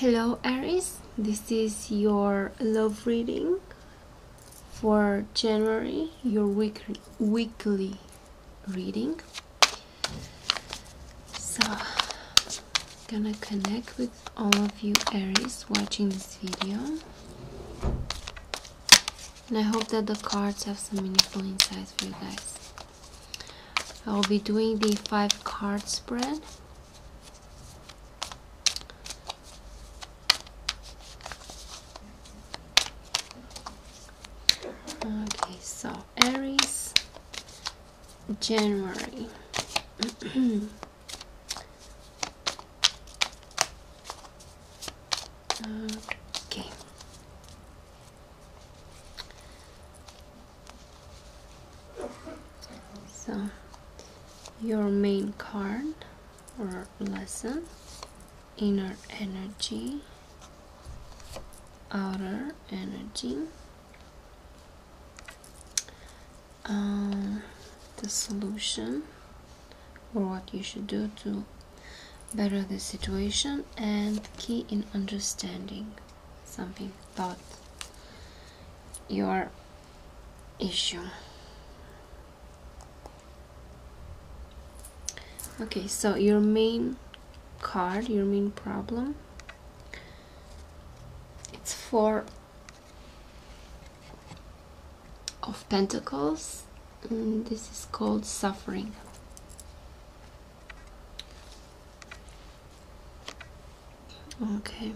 Hello Aries, this is your love reading for January, your weekly reading. So, gonna connect with all of you Aries watching this video. And I hope that the cards have some meaningful insights for you guys. I'll be doing the 5 card spread. Okay, so Aries, January. Okay. So, your main card or lesson: inner energy, outer energy. The solution, or what you should do to better the situation, and key in understanding something about your issue. Okay, so your main card, your main problem, it's 4 of Pentacles, and this is called suffering. Okay.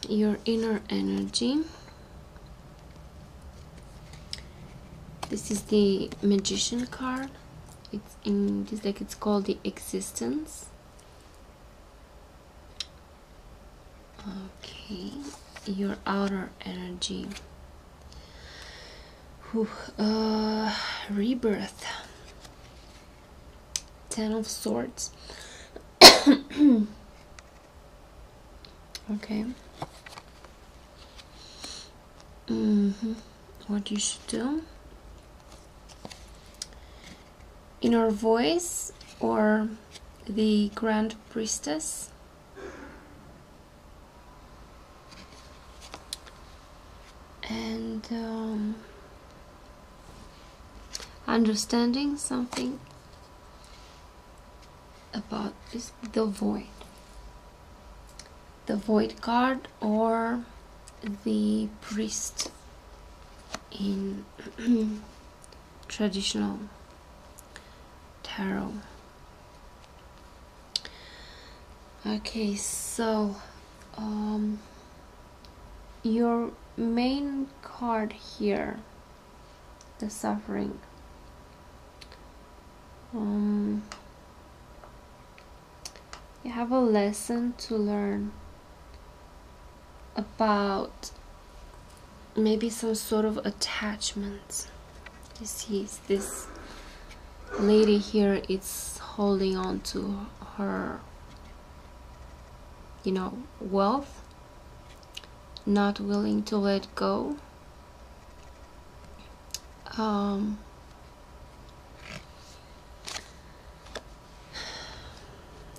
Your inner energy. This is the Magician card. It's in this deck. It's called the Existence. Okay. Your outer energy. Rebirth. 10 of Swords. Okay. What you should do: inner voice or the Grand Priestess. And understanding something about the void card, or the priest in traditional tarot. Okay, so your main card here, the suffering. You have a lesson to learn about maybe some sort of attachment. You see, this lady here is holding on to her, wealth, not willing to let go.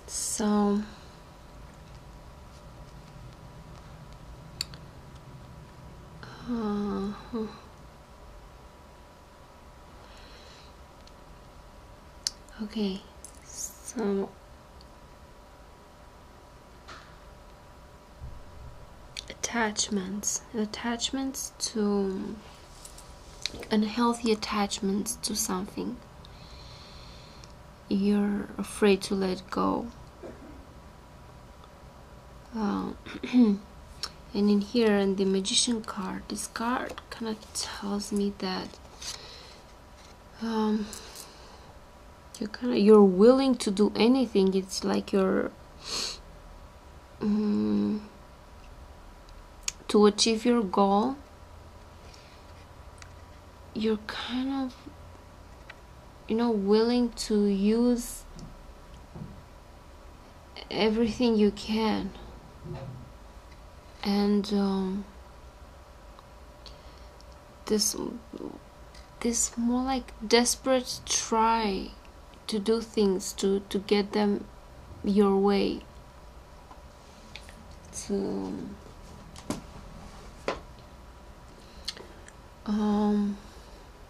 So okay, so attachments to unhealthy attachments to something you're afraid to let go. And in here, in the Magician card, this card kind of tells me that you're willing to do anything. It's like you're to achieve your goal. You're kind of willing to use everything you can, and this more like desperate try to do things to get them your way to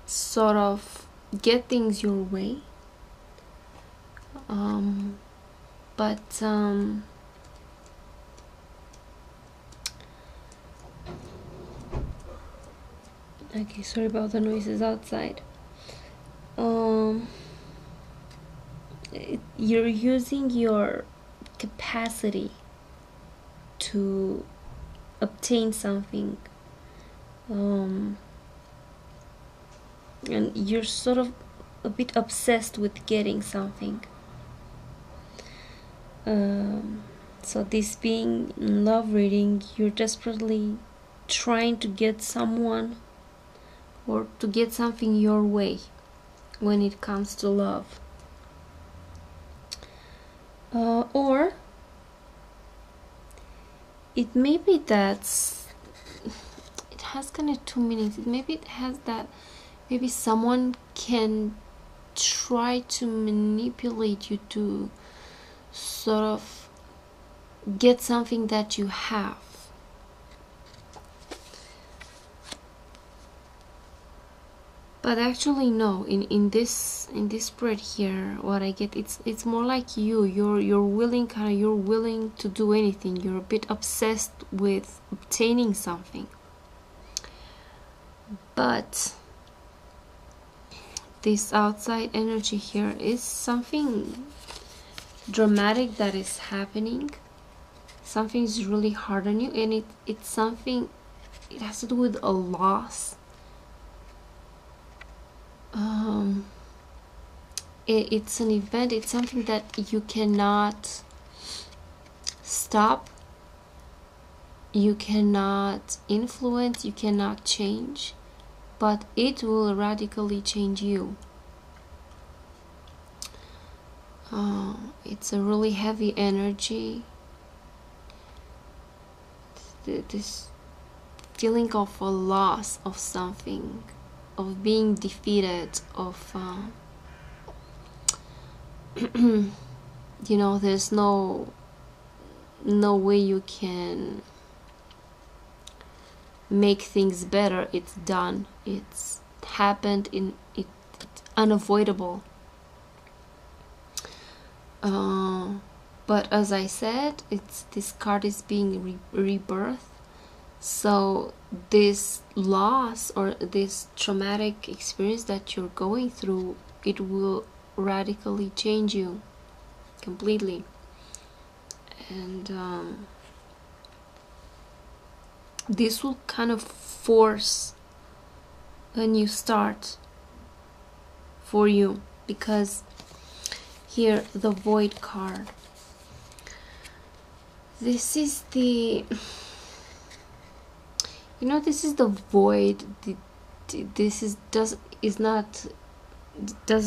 sort of get things your way, but okay, sorry about the noises outside. You're using your capacity to obtain something, and you're sort of a bit obsessed with getting something. So this being love reading, you're desperately trying to get someone or to get something your way when it comes to love. Or it may be that it has kind of two meanings. Maybe it has that maybe someone can try to manipulate you to sort of get something that you have. But actually no, in this spread here, what I get, it's more like you're willing, you're willing to do anything. You're a bit obsessed with obtaining something. But this outside energy here is something dramatic that is happening. Something is really hard on you, and it's something, it has to do with a loss. It's an event, it's something that you cannot stop, you cannot influence, you cannot change, but it will radically change you. It's a really heavy energy, this feeling of a loss of something, of being defeated, of you know, there's no way you can make things better. It's done, it's happened, it's unavoidable. But as I said, this card is being rebirth. So this loss or this traumatic experience that you're going through, it will radically change you completely. And this will kind of force a new start for you, because here the Void card, this is the, you know, this is the void. This is doesn't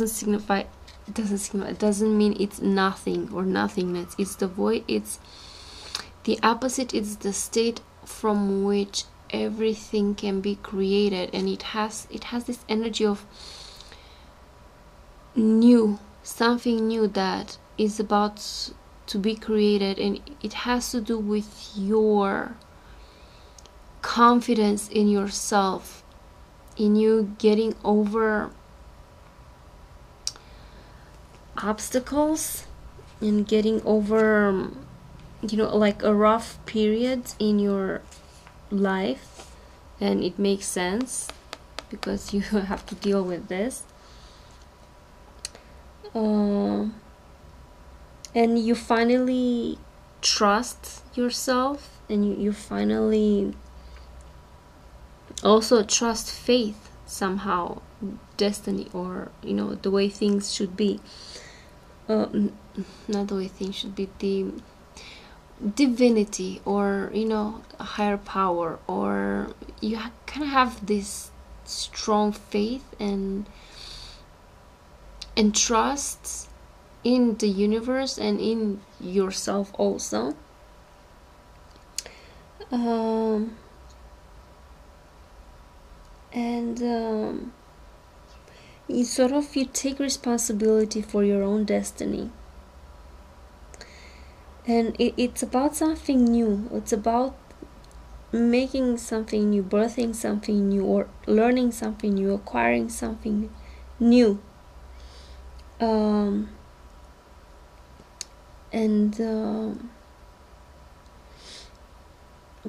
signify, it doesn't mean it's nothing or nothingness. It's the void, it's the opposite. It's the state from which everything can be created, and it has this energy of new, something new that is about to be created, and it has to do with your confidence in yourself, in you getting over obstacles and getting over, you know, like a rough period in your life. And it makes sense because you have to deal with this, and you finally trust yourself, and you finally also trust faith somehow, destiny, or, you know, the way things should be. Not the way things should be, the divinity, or, you know, a higher power, or you kind of have this strong faith and trust in the universe and in yourself also. You take responsibility for your own destiny. And it's about something new. It's about making something new, birthing something new, or learning something new, acquiring something new.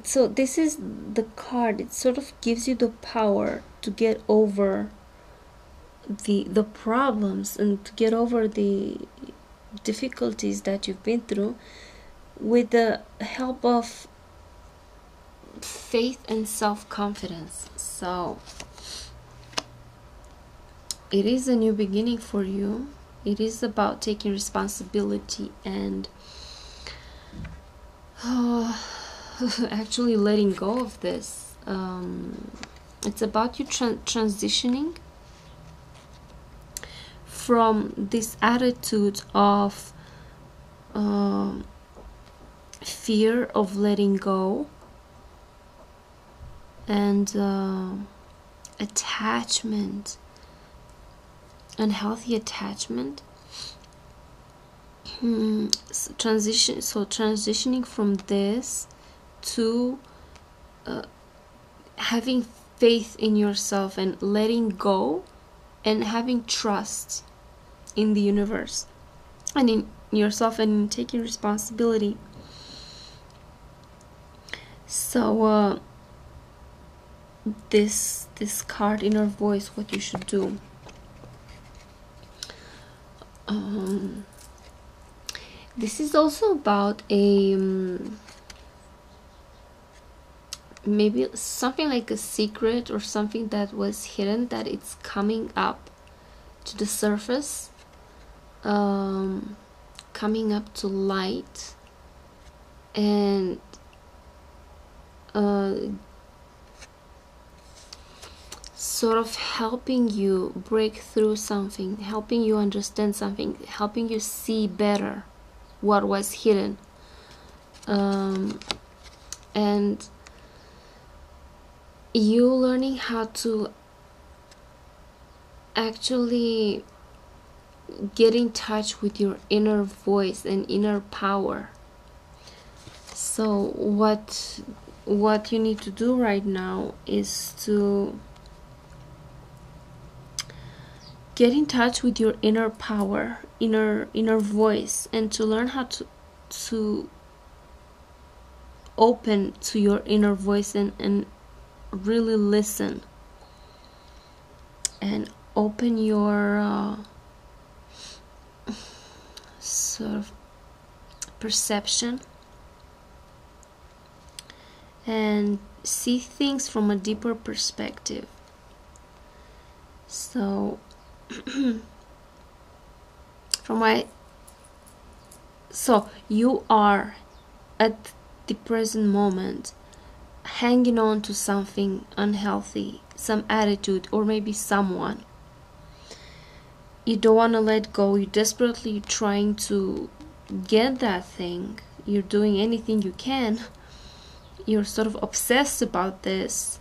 So this is the card. It sort of gives you the power to get over the problems and to get over the difficulties that you've been through with the help of faith and self-confidence. So it is a new beginning for you. It is about taking responsibility and actually letting go of this. It's about you transitioning from this attitude of fear of letting go and attachment, unhealthy attachment. Transitioning from this to having faith in yourself and letting go and having trust in the universe and in yourself and in taking responsibility. So this card, inner voice, what you should do. This is also about a maybe something like a secret or something that was hidden, that it's coming up to the surface, coming up to light, and sort of helping you break through something, helping you understand something, helping you see better what was hidden. And you learning how to actually get in touch with your inner voice and inner power. So what you need to do right now is to get in touch with your inner power, inner voice, and to learn how to open to your inner voice and really listen and open your sort of perception and see things from a deeper perspective. So so you are at the present moment hanging on to something unhealthy, some attitude, or maybe someone. You don't want to let go. You're desperately trying to get that thing. You're doing anything you can. You're sort of obsessed about this.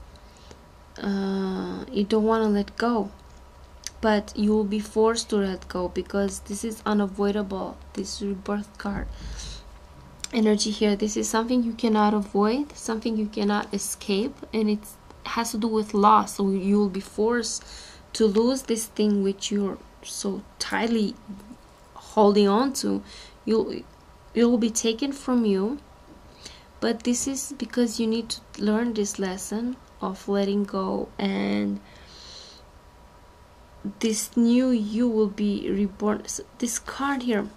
You don't want to let go, but you will be forced to let go because this is unavoidable. This rebirth card energy here, this is something you cannot avoid, something you cannot escape, and it has to do with loss. So you will be forced to lose this thing which you're so tightly holding on to. It will be taken from you, but this is because you need to learn this lesson of letting go, and this new you will be reborn. So this card here,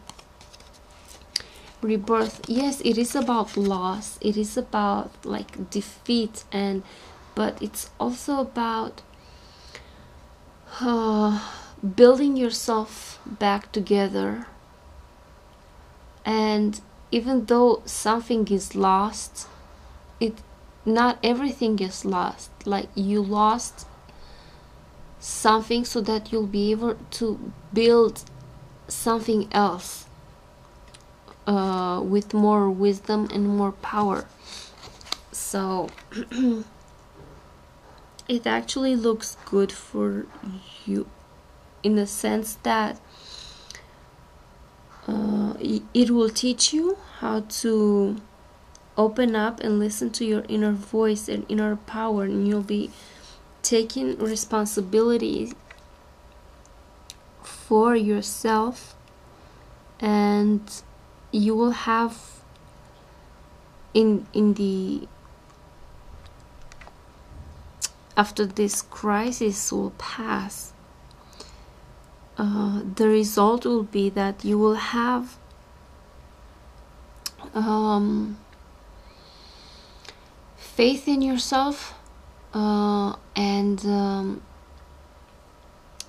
rebirth, yes, it is about loss, it is about like defeat, but it's also about building yourself back together. And even though something is lost, not everything is lost. Like you lost something so that you'll be able to build something else with more wisdom and more power. So it actually looks good for you in the sense that it will teach you how to open up and listen to your inner voice and inner power, and you'll be taking responsibility for yourself, and you will have in the after this crisis will pass, the result will be that you will have faith in yourself, and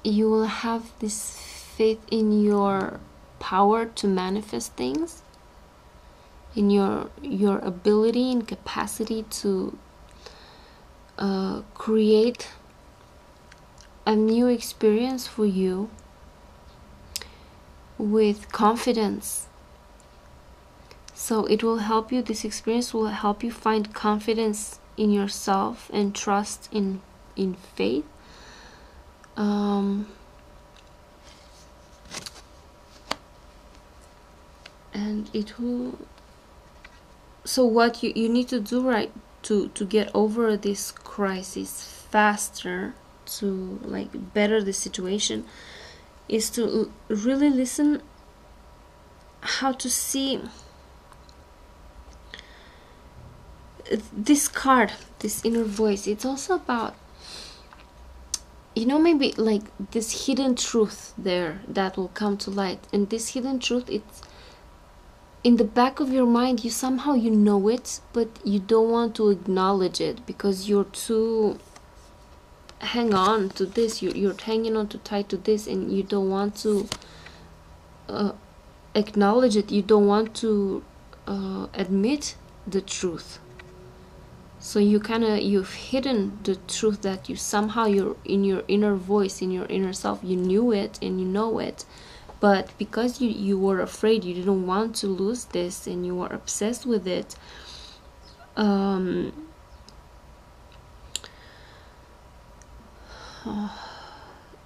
you will have this faith in your power to manifest things, in your ability and capacity to create a new experience for you with confidence. So it will help you, this experience will help you find confidence in yourself and trust in faith. And it will, so what you need to do, right, to get over this crisis faster, to like better the situation, is to really listen how to see this card, this inner voice. It's also about, you know, maybe like this hidden truth there that will come to light. And this hidden truth, it's in the back of your mind. You somehow, you know it, but you don't want to acknowledge it because you're too hang on to this, you're hanging on too tight to this, and you don't want to acknowledge it. You don't want to admit the truth. So you've hidden the truth that you somehow, you're in your inner voice, in your inner self, you knew it and you know it, but because you were afraid, you didn't want to lose this, and you were obsessed with it,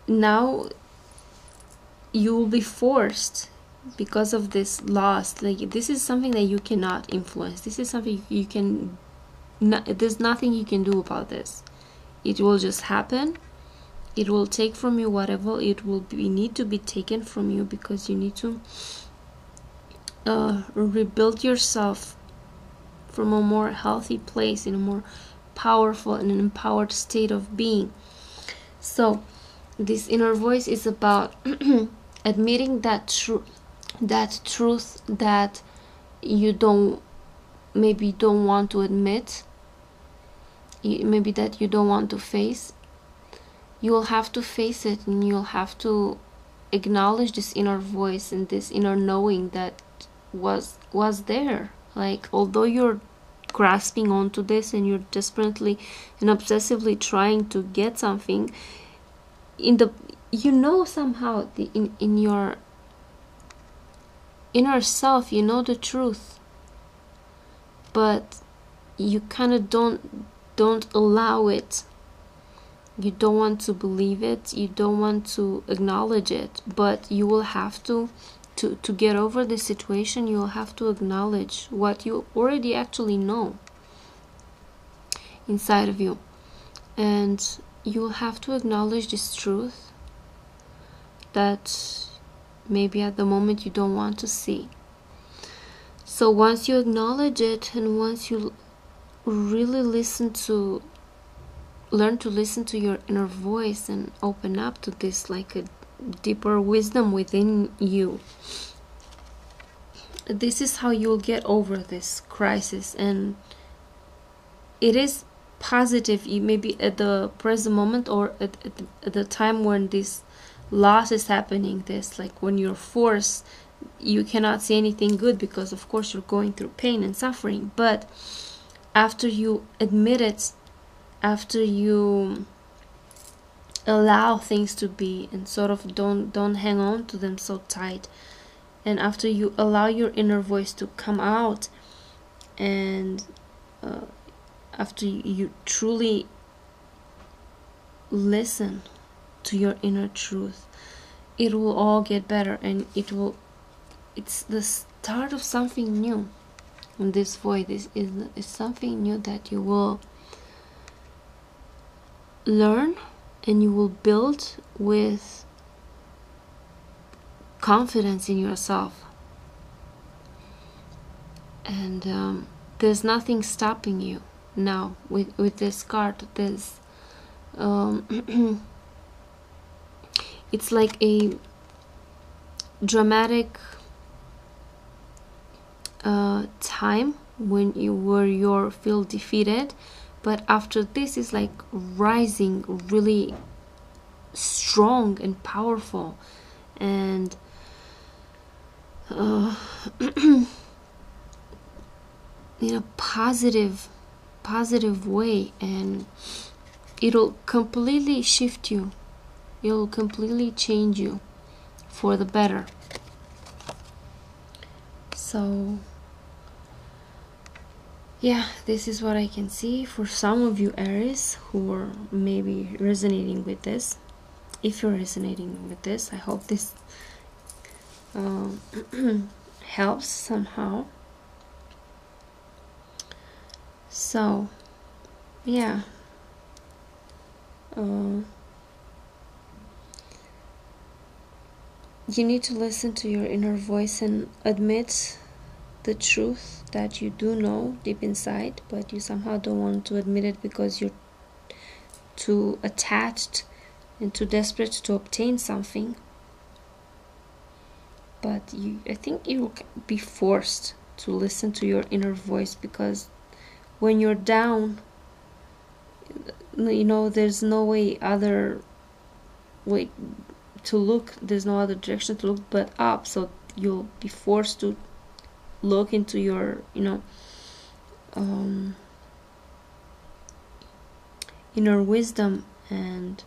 now you will be forced, because of this loss, like this is something that you cannot influence. This is something you can there's nothing you can do about this. It will just happen. It will take from you whatever it will be, need to be taken from you, because you need to rebuild yourself from a more healthy place, in a more powerful and an empowered state of being. So this inner voice is about admitting that truth that you don't want to admit, maybe that you don't want to face. You will have to face it, and you'll have to acknowledge this inner voice and this inner knowing that was there. Like, although you're grasping onto this and you're desperately and obsessively trying to get something, somehow in your inner self, you know the truth, but you kind of don't allow it. You don't want to believe it, you don't want to acknowledge it, but you will have to get over the situation. You will have to acknowledge what you already actually know inside of you, and you will have to acknowledge this truth that maybe at the moment you don't want to see. So once you acknowledge it, and once you really learn to listen to your inner voice and open up to this, like a deeper wisdom within you, this is how you'll get over this crisis. And it is positive, maybe at the present moment, or at the time when this loss is happening, this, like when you're forced, you cannot see anything good, because of course you're going through pain and suffering. But after you admit it, after you allow things to be, and sort of don't hang on to them so tight, and after you allow your inner voice to come out, and after you truly listen to your inner truth, it will all get better, and it's this start of something new. And this void is something new that you will learn and you will build with confidence in yourself. And there's nothing stopping you now with this card. There's it's like a dramatic time when you feel defeated, but after this is like rising really strong and powerful, and in a positive way, and it'll completely shift you, it'll completely change you for the better. So yeah, this is what I can see for some of you Aries who are maybe resonating with this. If you're resonating with this, I hope this helps somehow. So yeah, you need to listen to your inner voice and admit the truth that you do know deep inside, but you somehow don't want to admit it because you're too attached and too desperate to obtain something. But I think you will be forced to listen to your inner voice, because when you're down, you know, there's no other way to look, there's no other direction to look but up. So you'll be forced to look into your, you know, inner wisdom, and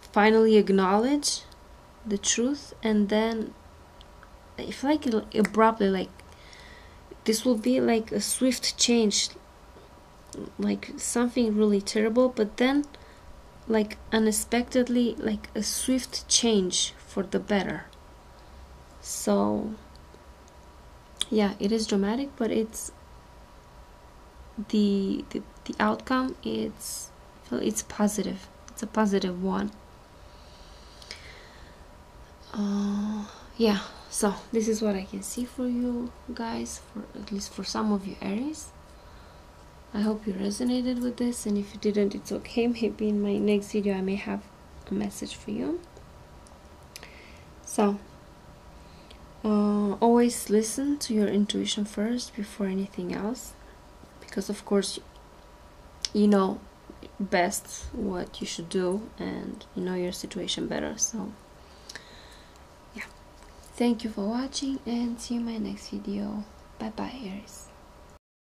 finally acknowledge the truth. And then if like abruptly, like this will be like a swift change, like something really terrible, but then like unexpectedly, like a swift change for the better. So yeah, it is dramatic, but it's the outcome, it's positive. It's a positive one. Yeah, so this is what I can see for you guys, for at least for some of you Aries. I hope you resonated with this, and if you didn't, it's okay. Maybe in my next video I may have a message for you. So always listen to your intuition first before anything else, because of course you know best what you should do, and you know your situation better. So yeah, thank you for watching, and see you in my next video. Bye bye Aries.